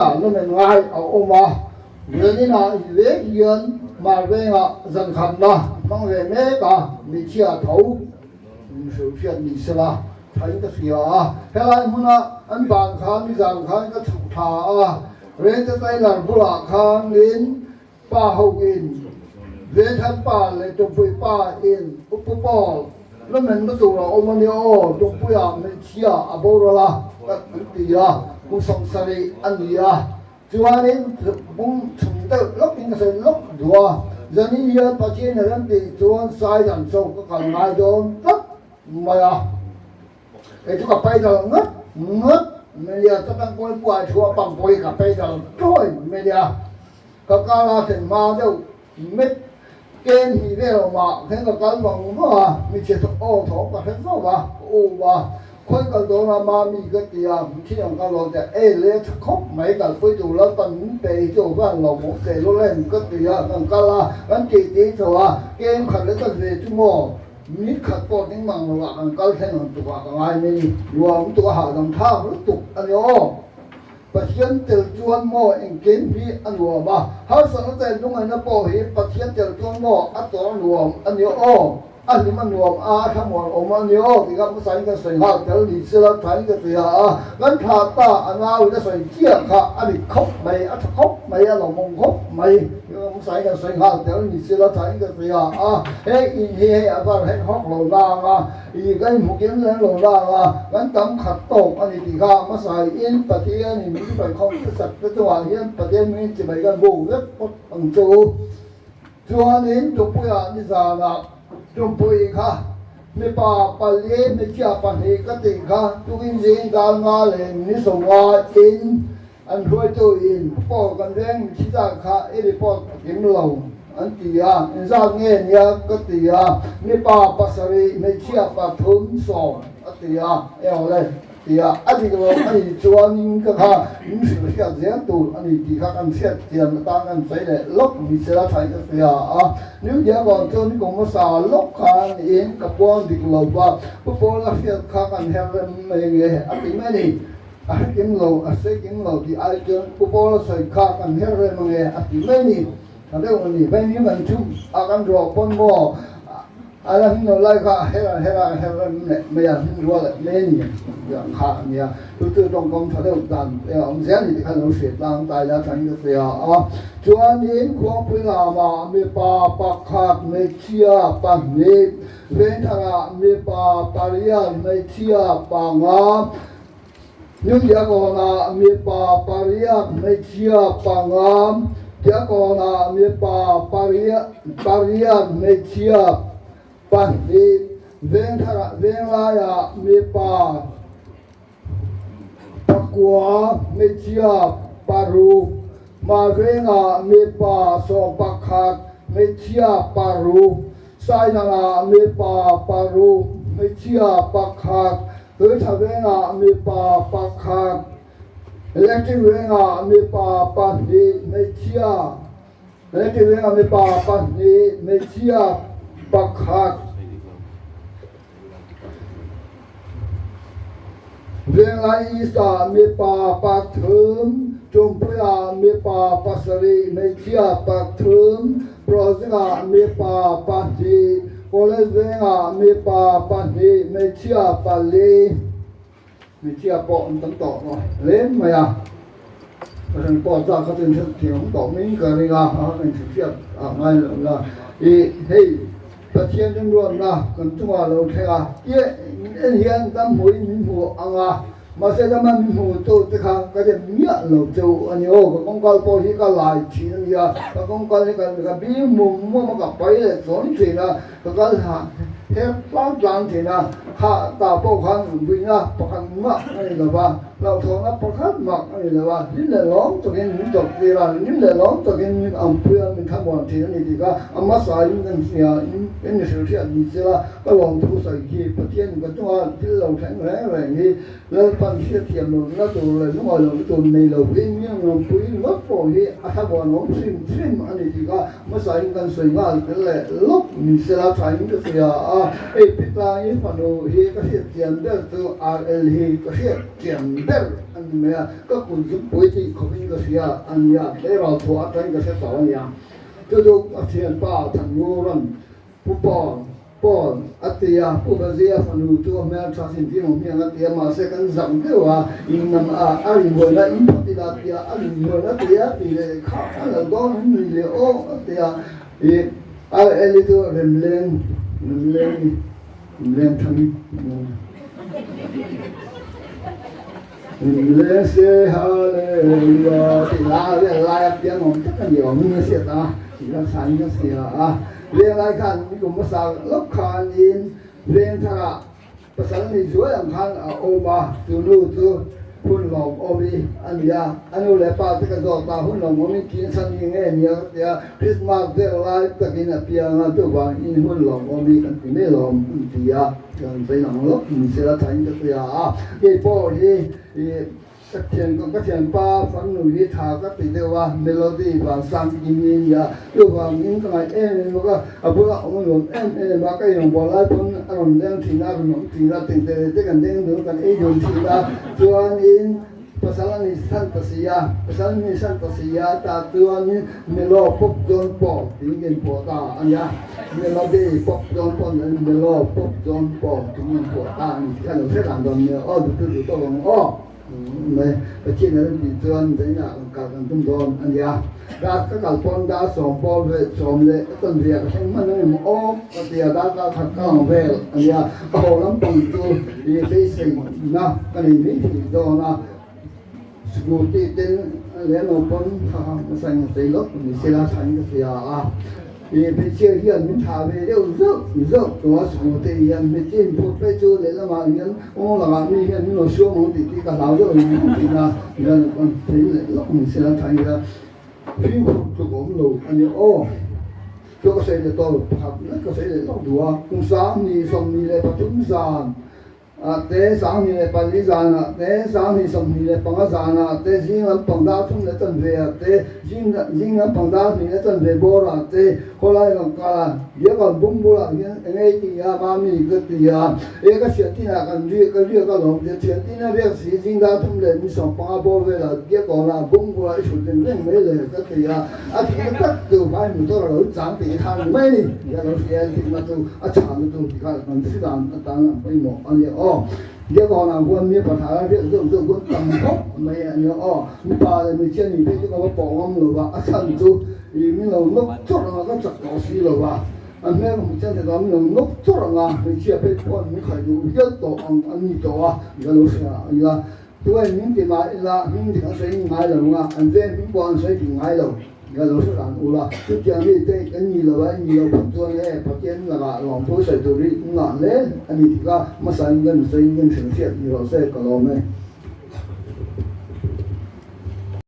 nó mình ngay ở oma về đi nào về yên mà về ngọ dần khẩn đó mang về mẹ cả bị chia thấu sự phiền bị sờ thấy cái gì à thế là hôm nay anh bạn khán đi dần khán cái thủ thà à về tới đây là bùa khán đến ba hậu in về thân ba lại trong vui ba in bố nó mình nó tụ là ôm anh yêu trong vui à mình chia à bố rồi là cái gì à cũng sống sari anh gì à cho nên cũng chúng ta lúc những cái lúc đùa giờ này giờ bắt chuyện là làm gì cho sai rằng sau cái còn lại cho rất mà cái chỗ cà phê giờ ngất bây giờ ta đang coi qua chùa bằng bồi cà phê giờ thôi bây giờ cái là thành ma đâu mít kén thì đây là mà thế là cái bằng mà mình chỉ thuộc ô thổ và hết rồi mà ô mà khối cái đó là mà mình cái gì à mình chỉ làm cái lo để lấy khóc mấy cái khối đồ là tận bề chỗ cái lòng một cái lo lên cái gì à cái là cái chỉ tí thôi à kén khẩn cái gì chứ mà mít khẩn có những mảng là cái thế nào tụi bạn ai mình luôn tụi họ làm thao lúc tụi anh nhớปัจจัยเจริญจวนโมเองเก็บมีอันรวมหาสังเกตตรงไหนนะพอเห็นปัจจัยเจริญจวนโมอันตัวรวมอันนี้อ้ออันนี้มันรวมทั้งหมดออกมาเนี่ยอ้อที่เขาใส่กันใส่หักแต่ลิซ่าใส่กันเสียงั้นถ้าตาอันนั้นเราจะใส่เจี๊ยบค่ะอันนี้คบไม่อันคบไม่เรามองคบไม่เขาใส่กันใส่หักแต่ลิซ่าใส่กันเสียเฮ้ยอีนี่อะไรให้ฮอกหล่อล่างอีกไอ้หมูกินเลี้ยงหล่อล่างงั้นตำขัดตกอันนี้ที่เขามาใส่อินปัจจัยนี่มีไปคงจะสักตัวเฮียนปัจจัยมีจะไปกันบูเล็บปดอังจูจวนนี้จุปุยนี่สาระจุปุยค่ะไม่ป่าปลาไม่เชื่อปันเหกติค่ะทุกินสิ่งการงานเลยนี่สงว่าอินอันรวยตัวอินพ่อกันแรงชิดาค่ะเอริพ่อกินเหล้าอันที่อินสร้างเงี้ยก็ตีไม่ป่าปัสสาวะไม่เชื่อปัทนสองอันที่เอาเลยอันนี้ก็อันนี้จวนก็ค่ะยิ่งสิ่งที่เสียตัวอันนี้ที่เขากันเสียเตียนต่างกันใส่เลยลบมีเสียใช้ก็เสียนิ้วเดียวก่อนจนกงมาสาลบขาเองกับพวกดิกลบว่าพวกเราเสียขากันเฮลล์ไม่เงี้ยอันนี้ไม่ดีอันกินเราอันเสกินเราที่ไอจนพวกเราใส่ขากันเฮลล์ไม่เงี้ยอันนี้ไม่ดีอันเดียวกันนี่ไม่มีมันชุ่มอาการรอปนบ่อะไรที่เราไล่ก็เฮล่าเนี่ยไม่อยากที่รู้เลยไม่เนี่ยอย่างขาเนี่ยตัวตรงกองเขาเรียกดันผมเสียนี่ที่เขาเราเสียตังตายแล้วฉันก็เสียจวนนี้ควงพิลามามีปาปักขาดไม่เชี่ยปันนี้เว้นทามีปาปาริยาไม่เชี่ยปังนิ้วเดียวก่อนมีปาปาริยาไม่เชี่ยปังเดียวก่อนมีปาปาริยาไม่เชี่ยปันดีเวงทาระเวงลายมีป่าตะกัวมีเชียปารูมาเวงมีป่าสองปักขาดมีเชียปารูไซนามีป่าปารูมีเชียปักขาดเฮทาเวงมีป่าปักขาดเล็กที่เวงมีป่าปันดีมีเชียเล็กที่เวงมีป่าปันดีมีเชียปักขาดเรื่องไรอีสานมีป่าปักถึงจงพยามีป่าปัสรีไม่เชี่ยปักถึงโปรสิงามีป่าปันจีโอเลเวงามีป่าปันจีไม่เชี่ยปัลลีไม่เชี่ยปอนตั้งต่อเนาะเล่นไหมเพราะฉะนั้นปอนจากเขาเป็นเถียงต่อมิ่งกันเลยเขาเป็นเชี่ยไม่หรอกนะอีเฮ้ยประเทศจำนวนนะกันตัวเราเท่าเยอะเห็นตั้งมวยมีหัวอ่ะมาเสร็จมันมีหัวโตตะขังก็จะมีเราเจ้าอันนี้โอ้ก็กงกอลพอที่ก็หลายทีนี่ก็กงกอลนี่ก็บีมุมมันก็ไปเลยสองทีนะก็หาเห็นล้างทีนะข้าตาปกขันวิ่งนะปกขันมากนี่เลยว่าเราทองนะปกขันมากนี่เลยว่านี่เลยร้องตัวเองนี่จบทีละนี่เลยร้องตัวเองนี่อัมเพื่อนมันทำวันทีนี่ดีก็อามาสายมันเสียเป็นเสียดีเสียก็ลองทุใส่ที่ประเทศก็ตัวที่เราแข็งแรงอะไรนี้แล้วปัญหาเทียมเราแล้วตัวเลยน้องเราตัวในเราเองเนี่ยเราปุ้ยลบ bỏ hi thà bỏ nó trim trim anh ấy thì có mà sai cần soi ngã cái lệ lúc mình sẽ là thay cái gì ấy biết là như phần đồ hi cái gì tiền đó từ RL hi cái gì tiền đó anh mẹ cácคุณgiúp bồi thì không biết cái gì anh ya để vào thua cái gì tao anh ya tôi đâu tiền ba thằng ngô rầnผู้ปอปออัตยาผู้บาเซียฟันรูตัวแม่ชาสินที่ผมยังอัตยามาเสกันจังเดียวอินนำอาริมวยนะอินพัติดาตียอาริมวยนะตียตีเลยข้าอันละก้อนนี่เลยโอ้อัตยาเอลิตัวเรมเลงทำเรมเสฮาเลลูยาที่ลาเรื่องลายเตียงผมจะกันเดียวมึงเสียตาที่รักษาเนี่ยเสียเรียนรายการมีกลุ่มภาษาลบคานอินเรียนทางภาษาในช่วยอังคันโอมาตูนูตูหุ่นหลงโอมีอันยาอันนู้นแหละป้าที่กระโดดตาหุ่นหลงโอมีกินสันยังไงเนี่ยเดี๋ยวคริสต์มาสเดลไลฟ์ตะกินเปียงตัวว่าอินหุ่นหลงโอมีกันที่ไม่หลงเดียกันไปหนังลบมีเสียทางจะเสียเกี่ยพ่อที่các thiền ba phấn nụ đi thả các tỷ tiêu wa melody và sang kim nhiên ya yêu vào những cái này em nó có bữa ông luôn em mà cái dòng bỏ lại con ông đang thì ra tình tình cái cần đang được cần ấy dùng thì ra cho nên pasal ni Santa Sia ta tuan ni melo pop don pop tingin po ta anya melody pop don pop melo pop don pop tingin po ta ni kan sẽ làm don ne tu to long này cái chuyện này bị trơn đấy là cả thằng tung đòn anh ya ra các cặp con đã sòng bò về sòng lệ tuần việc xem mà nó ôm cái tiền đã thật cao về anh ya hồ lắm bằng tu thì cái gì na cái này mấy thì do na school thì tên lẽ nó con nó sang cái lớp mình sẽ là thành cái gì vì bây giờ hiện mình thả về đều rất đó số tiền hiện mình tiền phụ bây giờ lấy là mà hiện ông là mình hiện nó số món thì cả lão rồi thì là còn thấy lúc mình sẽ là thành ra phim của cũng lâu anh ô cho cái này tôi học cái này là đủ cũng sáng thì xong thì lại bắt chúng sàn tế sáng thì lại bắt lý sàn tế sáng thì xong thì lại bằng sàn tế riêng là bằng đá chung lại tận về tế riêng là bằng đá thì lại tận về bò là tế后来那个也个东部了，那地啊，妈咪个地啊，那个雪地那个绿个龙的雪地那边是经常从人上八宝位了，也个那东部了，说的人没来个地啊，这个都买不到了，长地看没呢，也老是也听那都长的都看，是当然不毛，而且也个那我没把它这我当好没有你把你见你这个我保安了吧，长洲。vì mình làm nốt tốt là cái chặt cỏ xí rồi mà anh em một chân thì làm mình nốt tốt là mình chia phải con mình phải đủ rất tổ anh đi tổ cái lúc là tôi mình thì买là mình thì sẽ买了嘛anh em mình quan sẽ thì买了cái lúc là tôi chẳng biết cái gì là cái gì là bắt tôi nghe bắt tiền là làm tôi sẽ tôi đi ngọn lên anh thì cái mà sai ngân thành hiện thì nó sẽ có làm này